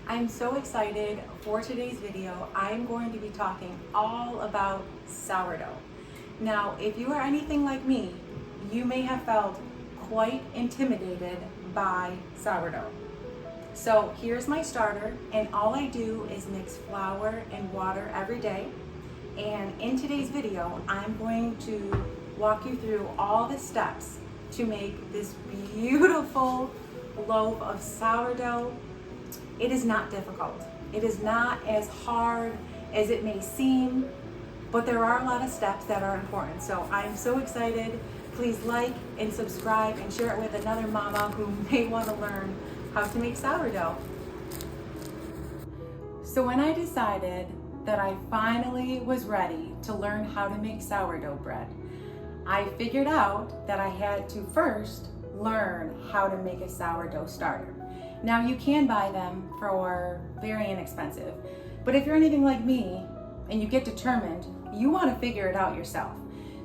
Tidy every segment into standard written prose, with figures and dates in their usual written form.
I'm so excited for today's video. I'm going to be talking all about sourdough. Now, if you are anything like me, you may have felt quite intimidated by sourdough. So here's my starter, and all I do is mix flour and water every day. And in today's video, I'm going to walk you through all the steps to make this beautiful loaf of sourdough. It is not difficult. It is not as hard as it may seem, but there are a lot of steps that are important. So I'm so excited. Please like and subscribe and share it with another mama who may want to learn how to make sourdough. So when I decided that I finally was ready to learn how to make sourdough bread, I figured out that I had to first learn how to make a sourdough starter. Now you can buy them for very inexpensive, but if you're anything like me and you get determined, you want to figure it out yourself.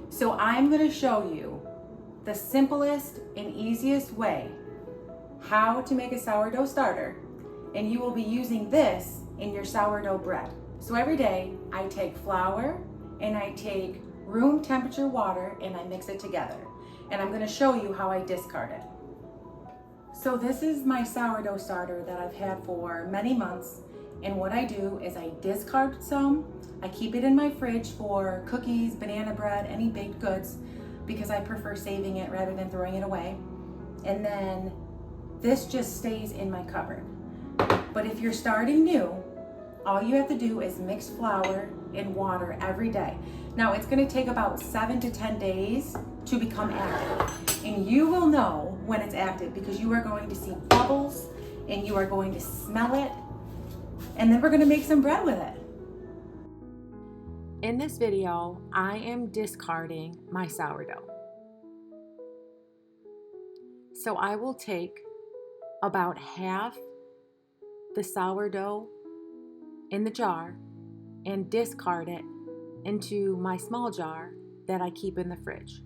So I'm going to show you the simplest and easiest way how to make a sourdough starter, and you will be using this in your sourdough bread. So every day I take flour and I take room temperature water and I mix it together. And I'm going to show you how I discard it. So this is my sourdough starter that I've had for many months. And what I do is I discard some. I keep it in my fridge for cookies, banana bread, any baked goods, because I prefer saving it rather than throwing it away. And then this just stays in my cupboard. But if you're starting new, all you have to do is mix flour and water every day. Now it's going to take about 7 to 10 days to become active. And you will know when it's active because you are going to see bubbles and you are going to smell it. And then we're going to make some bread with it. In this video, I am discarding my sourdough. So I will take about half the sourdough in the jar and discard it into my small jar that I keep in the fridge.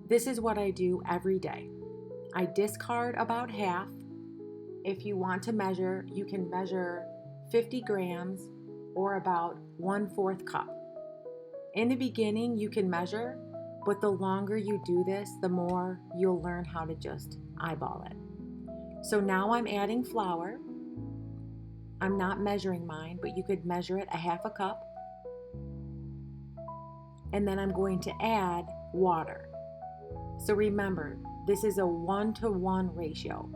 This is what I do every day. I discard about half. If you want to measure, you can measure 50 grams or about 1/4 cup. In the beginning, you can measure, but the longer you do this, the more you'll learn how to just eyeball it. So now I'm adding flour. I'm not measuring mine, but you could measure it 1/2 cup. And then I'm going to add water. So remember, this is a 1-to-1 ratio.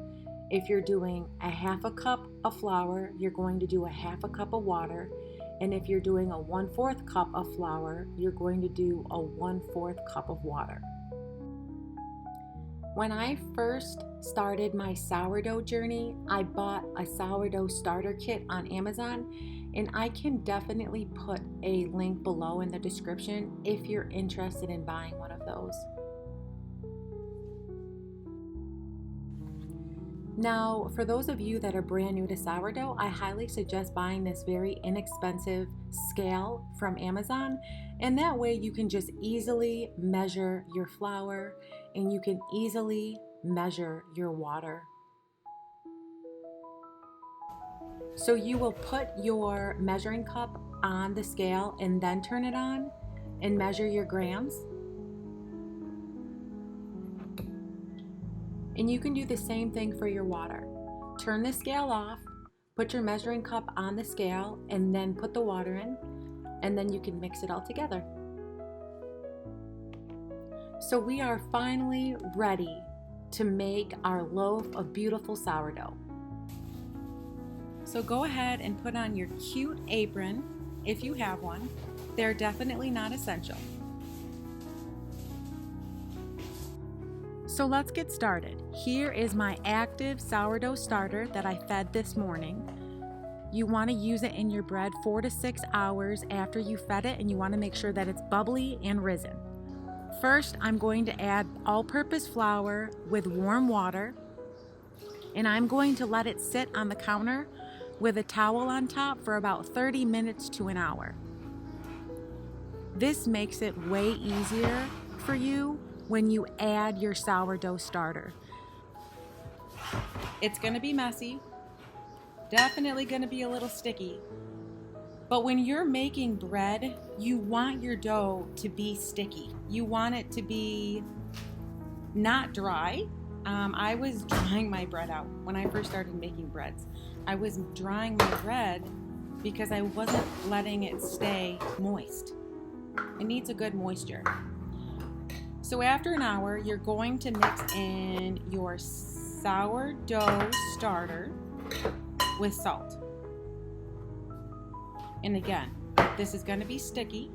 If you're doing 1/2 cup of flour, you're going to do 1/2 cup of water. And if you're doing a 1/4 cup of flour, you're going to do a 1/4 cup of water. When I first started my sourdough journey, I bought a sourdough starter kit on Amazon, and I can definitely put a link below in the description if you're interested in buying one of those. Now, for those of you that are brand new to sourdough, I highly suggest buying this very inexpensive scale from Amazon, and that way you can just easily measure your flour and you can easily measure your water. So you will put your measuring cup on the scale and then turn it on and measure your grams. And you can do the same thing for your water. Turn the scale off, put your measuring cup on the scale, and then put the water in, and then you can mix it all together. So we are finally ready to make our loaf of beautiful sourdough. So go ahead and put on your cute apron if you have one. They're definitely not essential. So let's get started. Here is my active sourdough starter that I fed this morning. You want to use it in your bread 4 to 6 hours after you fed it, and you want to make sure that it's bubbly and risen. First, I'm going to add all-purpose flour with warm water, and I'm going to let it sit on the counter with a towel on top for about 30 minutes to an hour. This makes it way easier for you when you add your sourdough starter. It's going to be messy, definitely going to be a little sticky. But when you're making bread, you want your dough to be sticky. You want it to be not dry. I was drying my bread out when I first started making breads. I was drying my bread because I wasn't letting it stay moist. It needs a good moisture. So after an hour, you're going to mix in your sourdough starter with salt. And again, this is going to be sticky.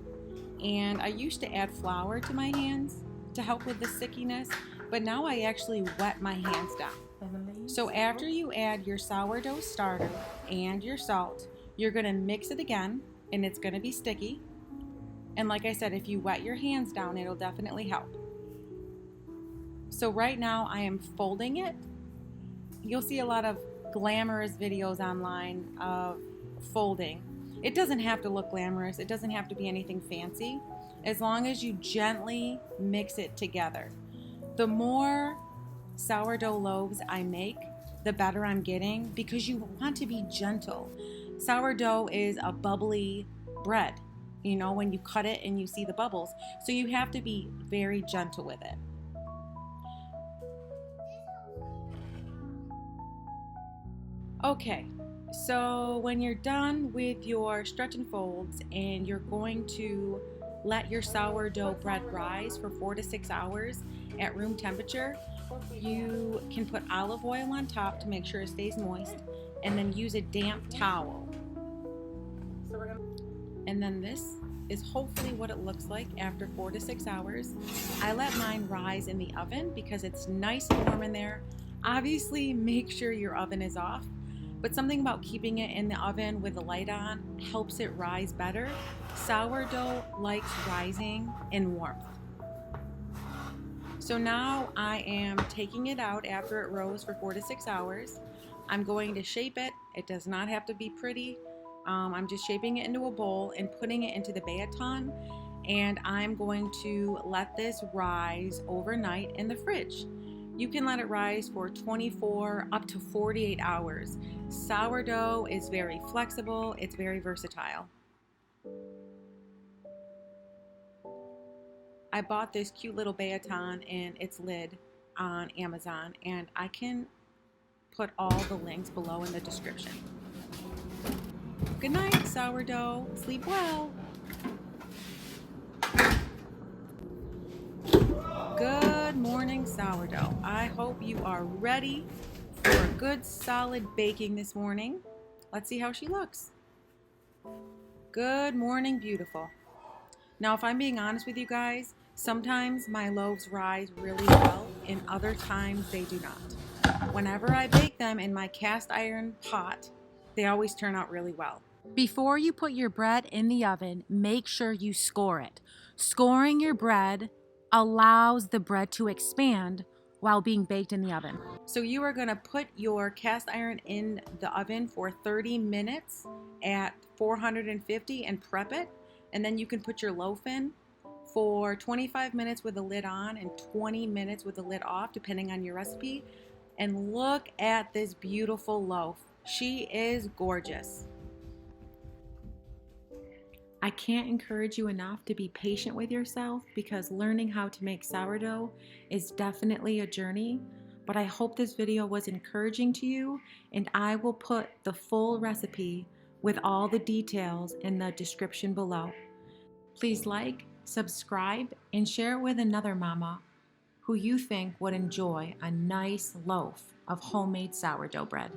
And I used to add flour to my hands to help with the stickiness, but now I actually wet my hands down. So after you add your sourdough starter and your salt, you're going to mix it again, and it's going to be sticky. And like I said, if you wet your hands down, it'll definitely help. So right now I am folding it. You'll see a lot of glamorous videos online of folding. It doesn't have to look glamorous. It doesn't have to be anything fancy, as long as you gently mix it together. The more sourdough loaves I make, the better I'm getting, because you want to be gentle. Sourdough is a bubbly bread, you know, when you cut it and you see the bubbles. So you have to be very gentle with it. Okay, so when you're done with your stretch and folds and you're going to let your sourdough bread rise for 4 to 6 hours at room temperature, you can put olive oil on top to make sure it stays moist, and then use a damp towel. And then this is hopefully what it looks like after 4 to 6 hours. I let mine rise in the oven because it's nice and warm in there. Obviously, make sure your oven is off, but something about keeping it in the oven with the light on helps it rise better. Sourdough likes rising in warmth. So now I am taking it out after it rose for 4 to 6 hours. I'm going to shape it. It does not have to be pretty. I'm just shaping it into a bowl and putting it into the baton, and I'm going to let this rise overnight in the fridge. You can let it rise for 24 up to 48 hours. Sourdough is very flexible. It's very versatile. I bought this cute little baton and its lid on Amazon, and I can put all the links below in the description. Good night, sourdough. Sleep well. Good morning, sourdough. I hope you are ready for a good solid baking this morning. Let's see how she looks. Good morning, beautiful. Now, if I'm being honest with you guys, sometimes my loaves rise really well and other times they do not. Whenever I bake them in my cast iron pot, they always turn out really well. Before you put your bread in the oven, make sure you score it. Scoring your bread allows the bread to expand while being baked in the oven. So you are going to put your cast iron in the oven for 30 minutes at 450 and prep it. And then you can put your loaf in for 25 minutes with the lid on and 20 minutes with the lid off, depending on your recipe. And look at this beautiful loaf. She is gorgeous. I can't encourage you enough to be patient with yourself, because learning how to make sourdough is definitely a journey. But I hope this video was encouraging to you, and I will put the full recipe with all the details in the description below. Please like, subscribe, and share it with another mama who you think would enjoy a nice loaf of homemade sourdough bread.